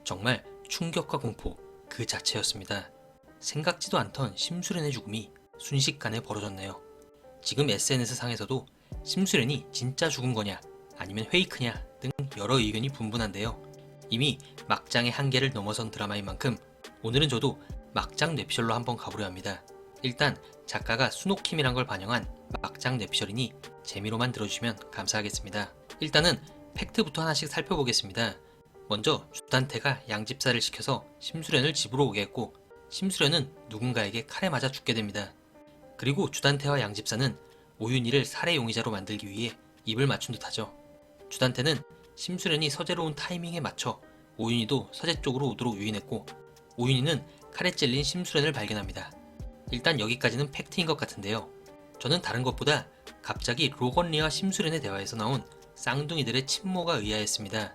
정말 충격과 공포 그 자체였습니다. 생각지도 않던 심수련의 죽음이 순식간에 벌어졌네요. 지금 SNS 상에서도 심수련이 진짜 죽은 거냐 아니면 페이크냐 등 여러 의견이 분분한데요. 이미 막장의 한계를 넘어선 드라마인 만큼 오늘은 저도 막장 뇌피셜로 한번 가보려 합니다. 일단 작가가 수노킴이란 걸 반영한 막장 뇌피셜이니 재미로만 들어주시면 감사하겠습니다. 일단은 팩트부터 하나씩 살펴보겠습니다. 먼저 주단태가 양집사를 시켜서 심수련을 집으로 오게 했고 심수련은 누군가에게 칼에 맞아 죽게 됩니다. 그리고 주단태와 양집사는 오윤희를 살해 용의자로 만들기 위해 입을 맞춘 듯하죠. 주단태는 심수련이 서재로 온 타이밍에 맞춰 오윤희도 서재 쪽으로 오도록 유인했고 오윤희는 칼에 찔린 심수련을 발견합니다. 일단 여기까지는 팩트인 것 같은데요. 저는 다른 것보다 갑자기 로건리와 심수련의 대화에서 나온 쌍둥이들의 친모가 의아했습니다.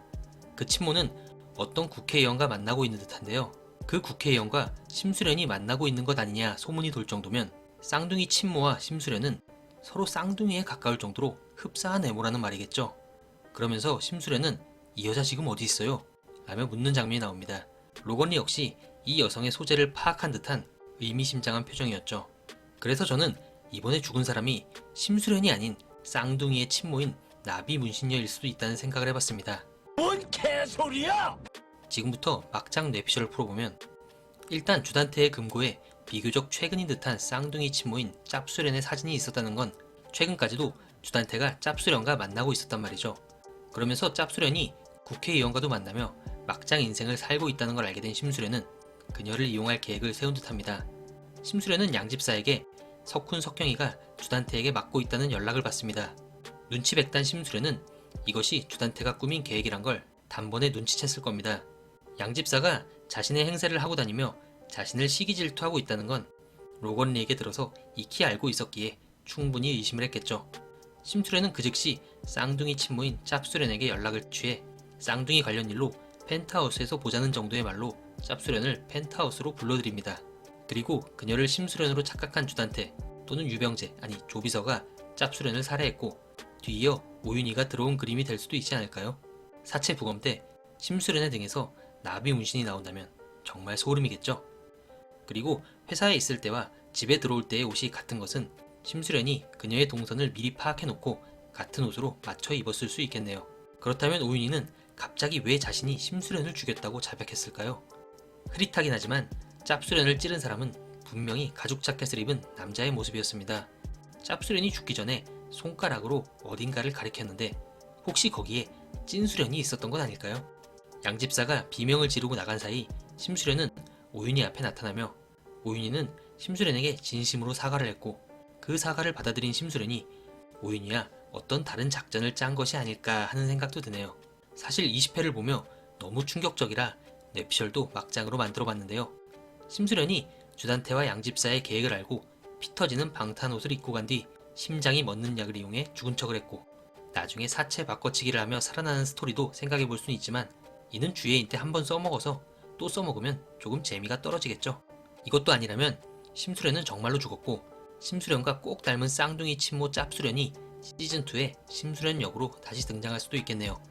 그 친모는 어떤 국회의원과 만나고 있는 듯한데요. 그 국회의원과 심수련이 만나고 있는 것 아니냐 소문이 돌 정도면 쌍둥이 친모와 심수련은 서로 쌍둥이에 가까울 정도로 흡사한 애모라는 말이겠죠. 그러면서 심수련은 이 여자 지금 어디 있어요? 라며 묻는 장면이 나옵니다. 로건리 역시 이 여성의 소재를 파악한 듯한 의미심장한 표정이었죠. 그래서 저는 이번에 죽은 사람이 심수련이 아닌 쌍둥이의 친모인 나비 문신녀일 수도 있다는 생각을 해봤습니다. 뭔 개소리야! 지금부터 막장 뇌피셜을 풀어보면 일단 주단태의 금고에 비교적 최근인 듯한 쌍둥이 친모인 짭수련의 사진이 있었다는 건 최근까지도 주단태가 짭수련과 만나고 있었단 말이죠. 그러면서 짭수련이 국회의원과도 만나며 막장 인생을 살고 있다는 걸 알게 된 심수련은 그녀를 이용할 계획을 세운 듯합니다. 심수련은 양집사에게 석훈, 석경이가 주단태에게 맡고 있다는 연락을 받습니다. 눈치백단 심수련은 이것이 주단태가 꾸민 계획이란 걸 단번에 눈치챘을 겁니다. 양집사가 자신의 행세를 하고 다니며 자신을 시기 질투하고 있다는 건 로건리에게 들어서 익히 알고 있었기에 충분히 의심을 했겠죠. 심수련은 그 즉시 쌍둥이 친모인 짭수련에게 연락을 취해 쌍둥이 관련 일로 펜트하우스에서 보자는 정도의 말로 짭수련을 펜트하우스로 불러들입니다. 그리고 그녀를 심수련으로 착각한 주단태 또는 유병재 아니 조비서가 짭수련을 살해했고 뒤이어 오윤희가 들어온 그림이 될 수도 있지 않을까요? 사체 부검 때 심수련의 등에서 나비 문신이 나온다면 정말 소름이겠죠? 그리고 회사에 있을 때와 집에 들어올 때의 옷이 같은 것은 심수련이 그녀의 동선을 미리 파악해놓고 같은 옷으로 맞춰 입었을 수 있겠네요. 그렇다면 오윤희는 갑자기 왜 자신이 심수련을 죽였다고 자백했을까요? 흐릿하긴 하지만 짭수련을 찌른 사람은 분명히 가죽 자켓을 입은 남자의 모습이었습니다. 짭수련이 죽기 전에 손가락으로 어딘가를 가리켰는데 혹시 거기에 찐수련이 있었던 건 아닐까요? 양집사가 비명을 지르고 나간 사이 심수련은 오윤희 앞에 나타나며 오윤희는 심수련에게 진심으로 사과를 했고 그 사과를 받아들인 심수련이 오윤희야 어떤 다른 작전을 짠 것이 아닐까 하는 생각도 드네요. 사실 20회를 보며 너무 충격적이라 뇌피셜도 막장으로 만들어봤는데요. 심수련이 주단태와 양집사의 계획을 알고 피 터지는 방탄옷을 입고 간 뒤 심장이 멎는 약을 이용해 죽은 척을 했고 나중에 사체 바꿔치기를 하며 살아나는 스토리도 생각해볼 수는 있지만 이는 주예인 때 한번 써먹어서 또 써먹으면 조금 재미가 떨어지겠죠. 이것도 아니라면 심수련은 정말로 죽었고 심수련과 꼭 닮은 쌍둥이 친모 짭수련이 시즌2에 심수련 역으로 다시 등장할 수도 있겠네요.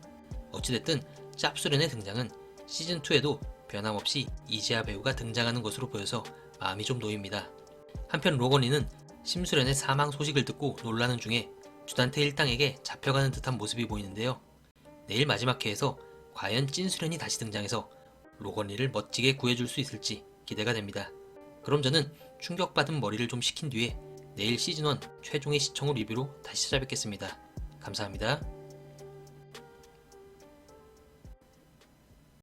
어찌됐든 짭수련의 등장은 시즌2에도 변함없이 이재하 배우가 등장하는 것으로 보여서 마음이 좀 놓입니다. 한편 로건리는 심수련의 사망 소식을 듣고 놀라는 중에 주단태 일당에게 잡혀가는 듯한 모습이 보이는데요. 내일 마지막 회에서 과연 찐수련이 다시 등장해서 로건리를 멋지게 구해줄 수 있을지 기대가 됩니다. 그럼 저는 충격받은 머리를 좀 식힌 뒤에 내일 시즌1 최종의 시청 후 리뷰로 다시 찾아뵙겠습니다. 감사합니다.